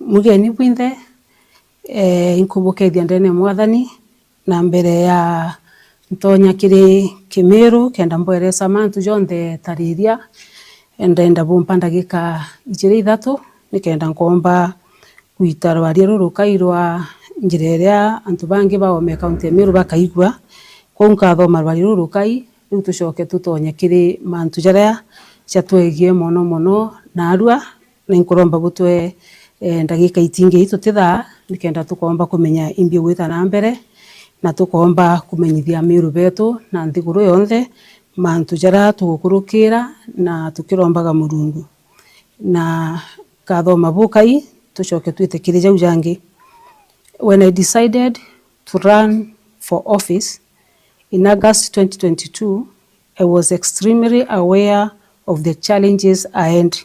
Mugeni bwinthe inkubukethia ndene mwathani na mbere ya ntonya kiri Kimiru kenda mbweresa mantu jonthe tariria ndenda bumpa ndagika 2-3 nikenda nkomba gwita rwaria rurukai rwa njira iria antu bangi baome kaunti ya Miru bakaigua kwa nkathoma rwaria rurukai riu tucoke tutonye kiri mantu jaria jatwegie mono na arua na inkuromba butwe ndagika itingi tutithaa nikenda tukomba kumenya imbi gwita na mbere na tukomba kumenyithia Miru betu na nthiguru yonthe mantu jaria tugukurukira na tukirombaga Murungu na kathoma bukai tucoke twitikire jau jangi. When I decided to run for office in August 2022, I was extremely aware of the challenges ahead.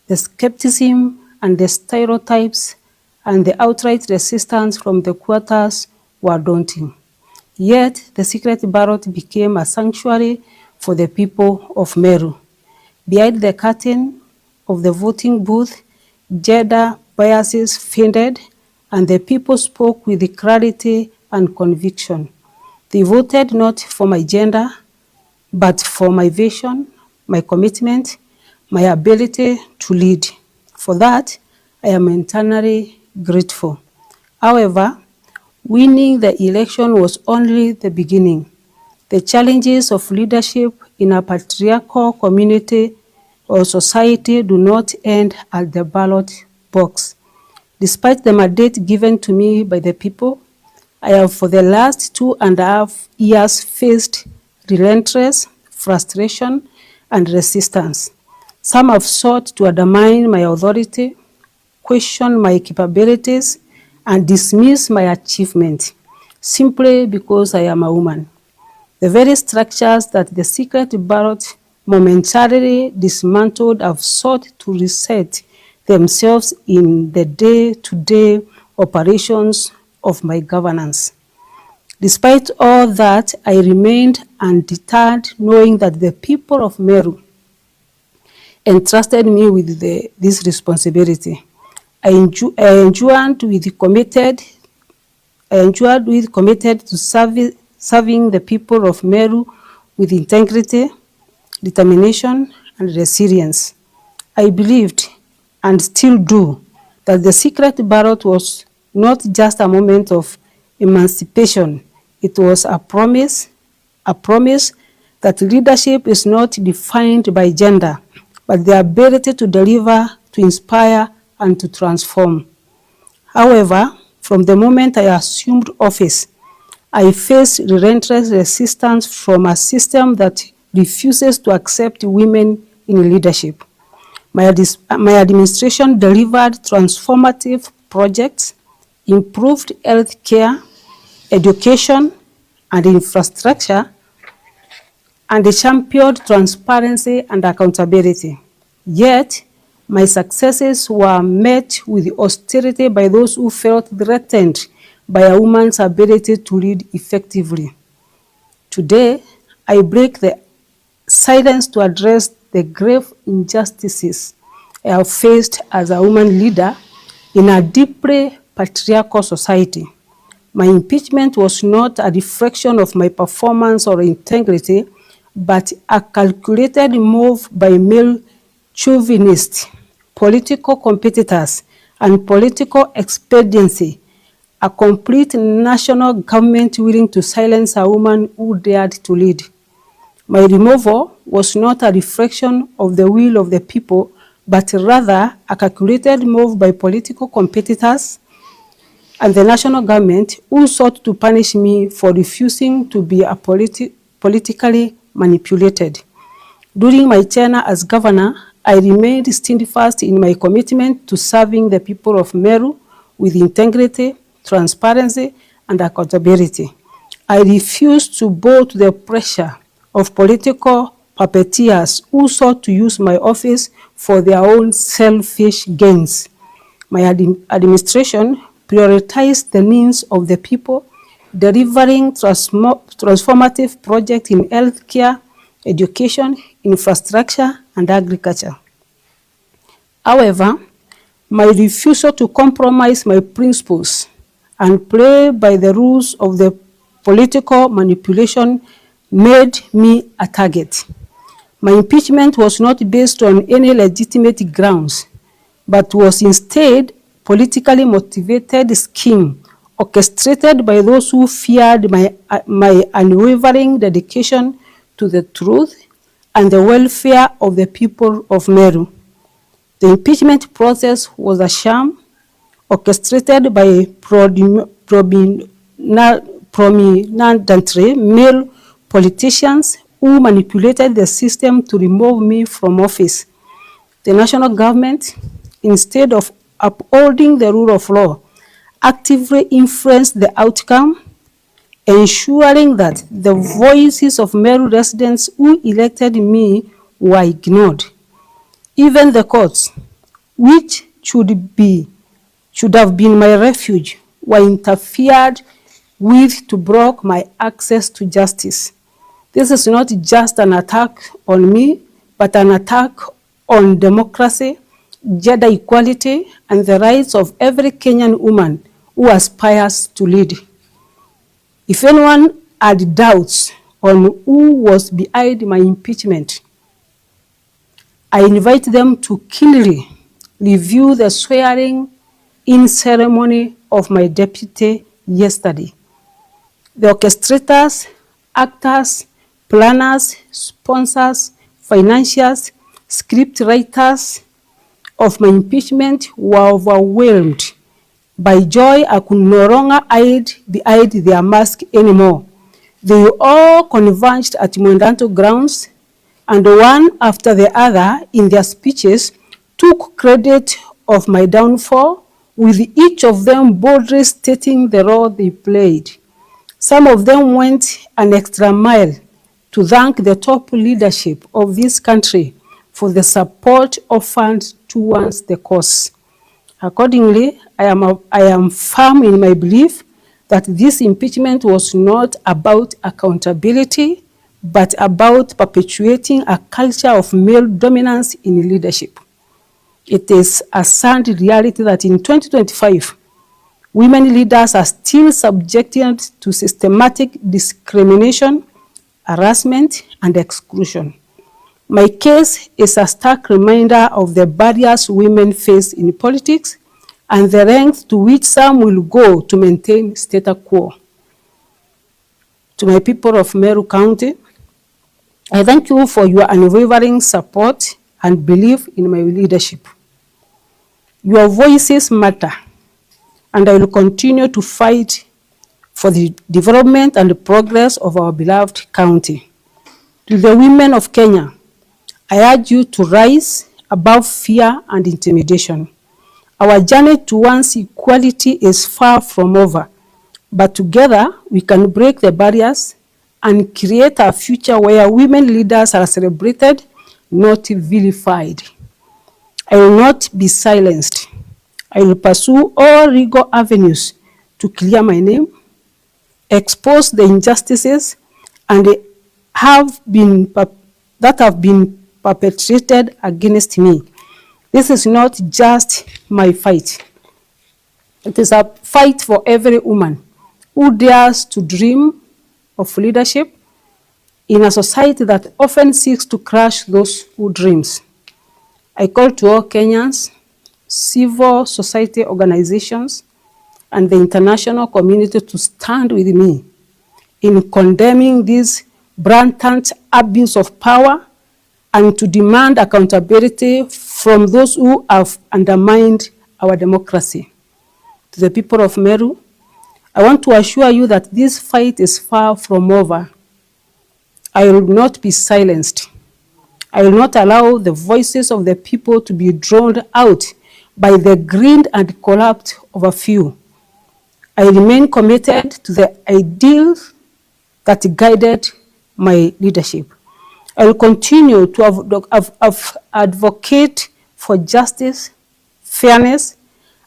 The skepticism and the stereotypes and the outright resistance from the quarters were daunting. Yet, the secret ballot became a sanctuary for the people of Meru. Behind the curtain of the voting booth, gender biases faded, and the people spoke with clarity and conviction. They voted not for my gender, but for my vision, my commitment, my ability to lead. For that, I am eternally grateful. However, winning the election was only the beginning. The challenges of leadership in a patriarchal community or society do not end at the ballot box. Despite the mandate given to me by the people, I have for the last 2.5 years faced relentless frustration and resistance. Some have sought to undermine my authority, question my capabilities, and dismiss my achievement simply because I am a woman. The very structures that the secret ballot momentarily dismantled have sought to reset themselves in the day-to-day operations of my governance. Despite all that, I remained undeterred, knowing that the people of Meru entrusted me with this responsibility. I endured with committed to serving the people of Meru with integrity, determination, and resilience. I believed, and still do, that the secret ballot was not just a moment of emancipation. It was a promise that leadership is not defined by gender, but the ability to deliver, to inspire, and to transform. However, from the moment I assumed office, I faced relentless resistance from a system that refuses to accept women in leadership. My administration delivered transformative projects, improved health care, education, and infrastructure, and championed transparency and accountability. Yet, my successes were met with hostility by those who felt threatened by a woman's ability to lead effectively. Today, I break the silence to address the grave injustices I have faced as a woman leader in a deeply patriarchal society. My impeachment was not a reflection of my performance or integrity, but a calculated move by male chauvinists, political competitors, and political expediency, a complete national government willing to silence a woman who dared to lead. My removal was not a reflection of the will of the people, but rather a calculated move by political competitors and the national government who sought to punish me for refusing to be politically manipulated. During my tenure as governor, I remained steadfast in my commitment to serving the people of Meru with integrity, transparency, and accountability. I refused to bow to the pressure of political puppeteers who sought to use my office for their own selfish gains. My administration prioritized the needs of the people, delivering transformative projects in healthcare, education, infrastructure, and agriculture. However, My refusal to compromise my principles and play by the rules of the political manipulation made me a target. My impeachment was not based on any legitimate grounds, but was instead politically motivated scheme orchestrated by those who feared my unwavering dedication to the truth and the welfare of the people of Meru. The impeachment process was a sham orchestrated by prominently male politicians who manipulated the system to remove me from office. The national government, instead of upholding the rule of law, actively influenced the outcome, ensuring that the voices of Meru residents who elected me were ignored. Even the courts, which should have been my refuge, were interfered with to block my access to justice. This is not just an attack on me, but an attack on democracy, gender equality, and the rights of every Kenyan woman who aspires to lead. If anyone had doubts on who was behind my impeachment, I invite them to keenly review the swearing-in ceremony of my deputy yesterday. The orchestrators, actors, planners, sponsors, financiers, script writers of my impeachment were overwhelmed by joy. I could no longer hide behind their mask anymore. They all converged at Mwangaza grounds, and one after the other in their speeches took credit of my downfall, with each of them boldly stating the role they played. Some of them went an extra mile to thank the top leadership of this country for the support offered towards the cause. Accordingly, I am firm in my belief that this impeachment was not about accountability, but about perpetuating a culture of male dominance in leadership. It is a sad reality that in 2025, women leaders are still subjected to systematic discrimination, harassment, and exclusion. My case is a stark reminder of the barriers women face in politics and the lengths to which some will go to maintain status quo. To my people of Meru County, I thank you for your unwavering support and belief in my leadership. Your voices matter, and I will continue to fight for the development and the progress of our beloved county. To the women of Kenya, I urge you to rise above fear and intimidation. Our journey towards equality is far from over, but together we can break the barriers and create a future where women leaders are celebrated, not vilified. I will not be silenced. I will pursue all legal avenues to clear my name, expose the injustices that have been perpetrated against me. This is not just my fight. It is a fight for every woman who dares to dream of leadership in a society that often seeks to crush those who dreams. I call to all Kenyans, civil society organizations, and the international community to stand with me in condemning this blatant abuse of power and to demand accountability from those who have undermined our democracy. To the people of Meru, I want to assure you that this fight is far from over. I will not be silenced. I will not allow the voices of the people to be drowned out by the greed and collapse of a few. I remain committed to the ideals that guided my leadership. I will continue to advocate for justice, fairness,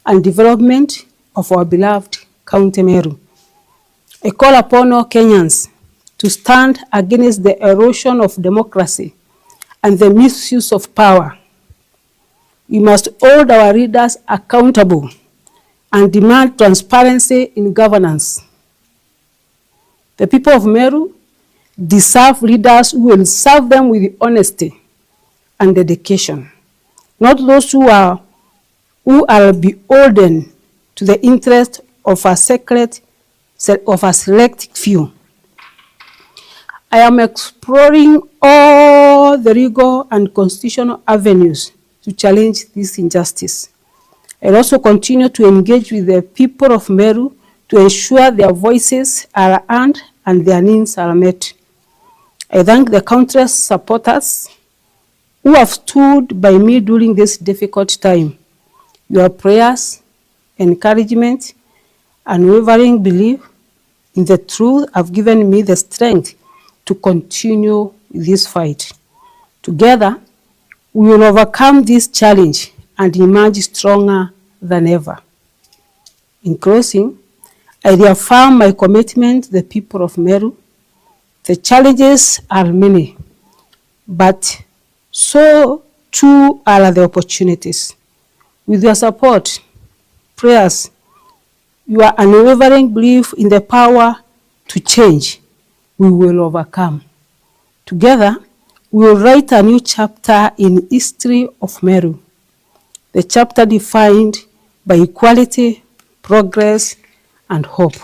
and development of our beloved County Meru. I call upon all Kenyans to stand against the erosion of democracy and the misuse of power. We must hold our leaders accountable and demand transparency in governance. The people of Meru deserve leaders who will serve them with honesty and dedication, not those who are beholden to the interest of a select few. I am exploring all the legal and constitutional avenues to challenge this injustice. I also continue to engage with the people of Meru to ensure their voices are heard and their needs are met. I thank the countless supporters who have stood by me during this difficult time. Your prayers, encouragement, and unwavering belief in the truth have given me the strength to continue this fight. Together, we will overcome this challenge and emerge stronger than ever. In closing, I reaffirm my commitment to the people of Meru. The challenges are many, but so too are the opportunities. With your support, prayers, your unwavering belief in the power to change, we will overcome. Together, we will write a new chapter in history of Meru, the chapter defined by equality, progress, and hope.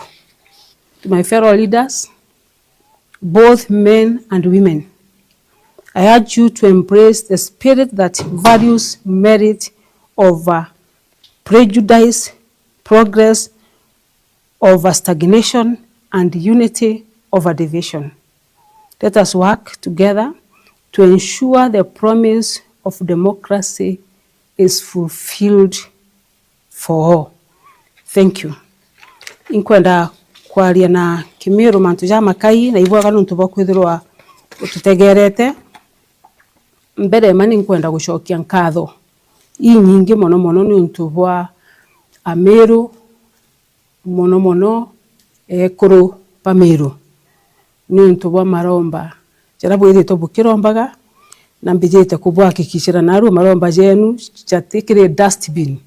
To my fellow leaders, both men and women, I urge you to embrace the spirit that values merit over prejudice, progress over stagnation, and unity over division. Let us work together to ensure the promise of democracy is fulfilled for all. Thank you. Inkwenda kwaria na Kimiru mantu ja makai na ibwaga nuntu bakwithirwa ututegerete mbere mani inkwenda gucokia nkatho nyingi mono mono ni untu bwa Ameru mono mono ekuru pameru ni untu bwa maromba jarabu iri to bukirombaga na mbijete kubwakikishira naru maromba jenu chatikire dustbin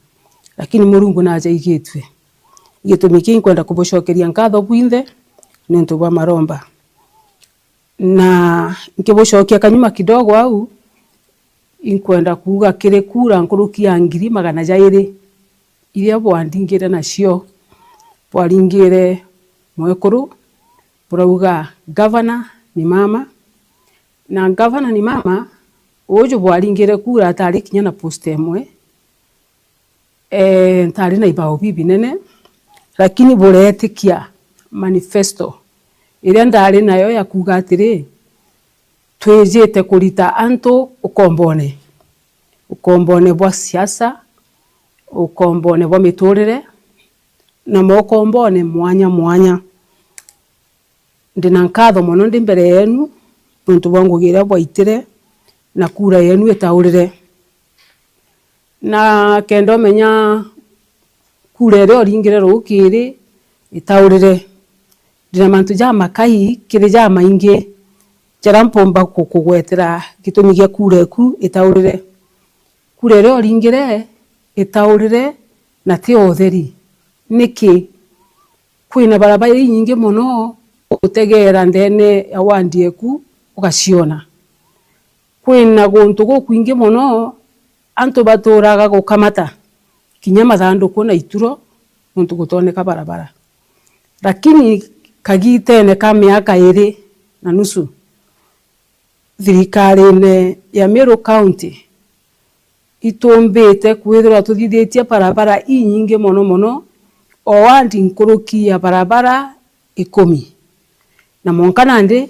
lakini Murungu naja igitwe igitumiki inkwenda kubucokeria nkatho bwinthe ni untu bwa maromba na nkibucokia kanyuma kidogo au inkwenda kuga kire kura nkurukia 200,000 iria bwandingire nacio bwaringire mwekuru burauga governor ni mama na governor ni mama uju bwaringire kura atari kinya na post emwe ntari na ibao bibi nene lakini buretikia manifesto iria ndari nayo ya kuga atiri twejete kurita antu ukombone bwa siasa ukombone bwa miturire na mokombone mwanya ndina nkatho mono ndi mbere yenu nuntu bwangugira bwaitire na kura yenu etaurire na kendo menya kura ro ringire rukiri etaurire ndina mantu ja makai kiri ja maingi jarampomba kukugwetera gitumi gya kura ku etaurire kura ro ringire etaurire na ti otheri niki kwina barabara nyingi muno utegera ndene awandie ku ugaciona kwina guntu gukwingi muno antu baturaga gukamata kinya mathanduku na ituro muntu gutoneka barabara lakini kagitene ka miaka 2 na nusu thirikari ya Meru County itombete kwithirwa tuthithitie barabara nyingi muno o wandi nkuruki ya barabara 10 na monkana ndi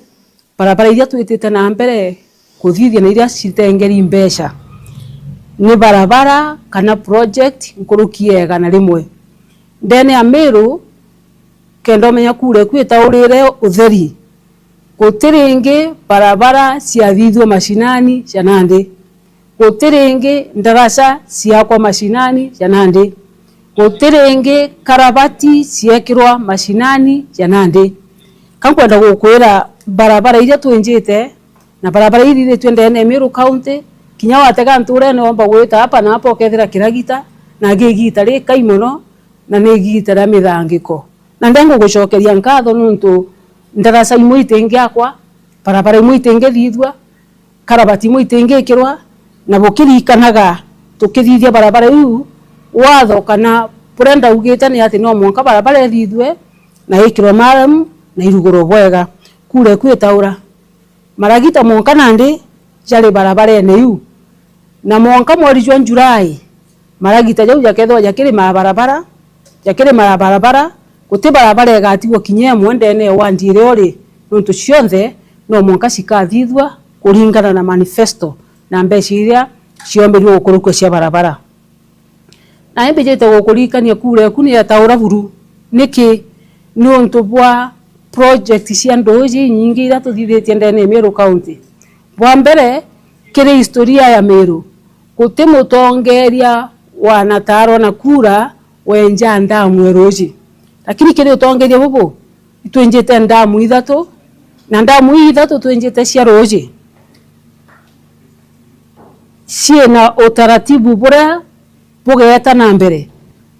barabara iria twitite na mbere kuthithia na iria citengeri mbeca ni barabara kana project nkuruki ega na rimwe ndene ya Meru kendo menya kure kwita urire utheri gutiringi barabara ciathithwo mashinani janandi gutiringi ndaraca ciakwa mashinani janandi gutiringi karabati ciekirwa mashinani janandi kankwenda gukwira barabara iria twinjite na barabara iria twendene Meru County kinya watega nture ne omba gwita hapa na hapo kethira kiragita na gigita ri kaimono na ne gigita ra mithangiko na ndengo gucokeria nkatho nuntu ndarasa imwe itenge akwa barabara imwe itenge thithwa karabati imwe itenge kirwa na bukirikanaga tukithithia barabara iu watho kana purenda ugite ni ati no mwanka barabara thithwe na ikirwa maram na irugoro bwega kure kwitaura maragita mwanka nandi jale barabara ene iu na mwanka mweri jwa Julai maragita jau jakethwa jakiri barabara guti barabara igatigwo kinye mwende ne wandire ori nuntu cionthe no mwanka cikathithwa kuringana na manifesto na mbeciria ciomberio gukurukwa cia barabara na imbejete gukurikania kure kuni ya taura buru niki nuntu bwa project cia ndoji nyingi ira tuthithitie ndene Meru County bwa mbere kiri historia ya Meru guti mutongeria wanataro na kura wenja ndamu eroji lakini kiri utongeria bubu twenjete ndamu ithatu na ndamu ithatu twenjete cia roji ciena utaratibu bure bugeta na mbere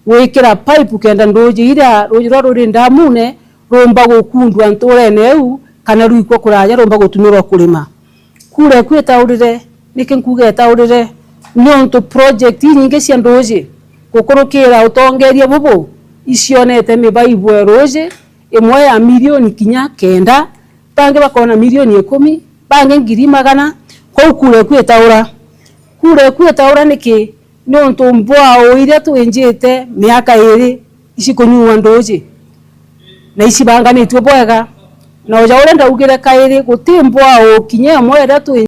wikira pipe kenda ndoji ira roji ruri ndamune romba gukundwa nturene eu kana ruiko kuraja romba gutunirwa kurima kure kwitaurire niki nkugetaurire nonto project nyingi cia ndoji gukurukira utongeria bubu icionete mibaibwe roji imwe ya milioni kinya kenda bange bakona milioni 10 bange ngiri magana kwa kure kwitaura niki nonto mbwao ire twenjete miaka iri icikunyua ndoji na isi banganitwe bwega na uja urenda ugire kairi gutimbwao kinya mwera tu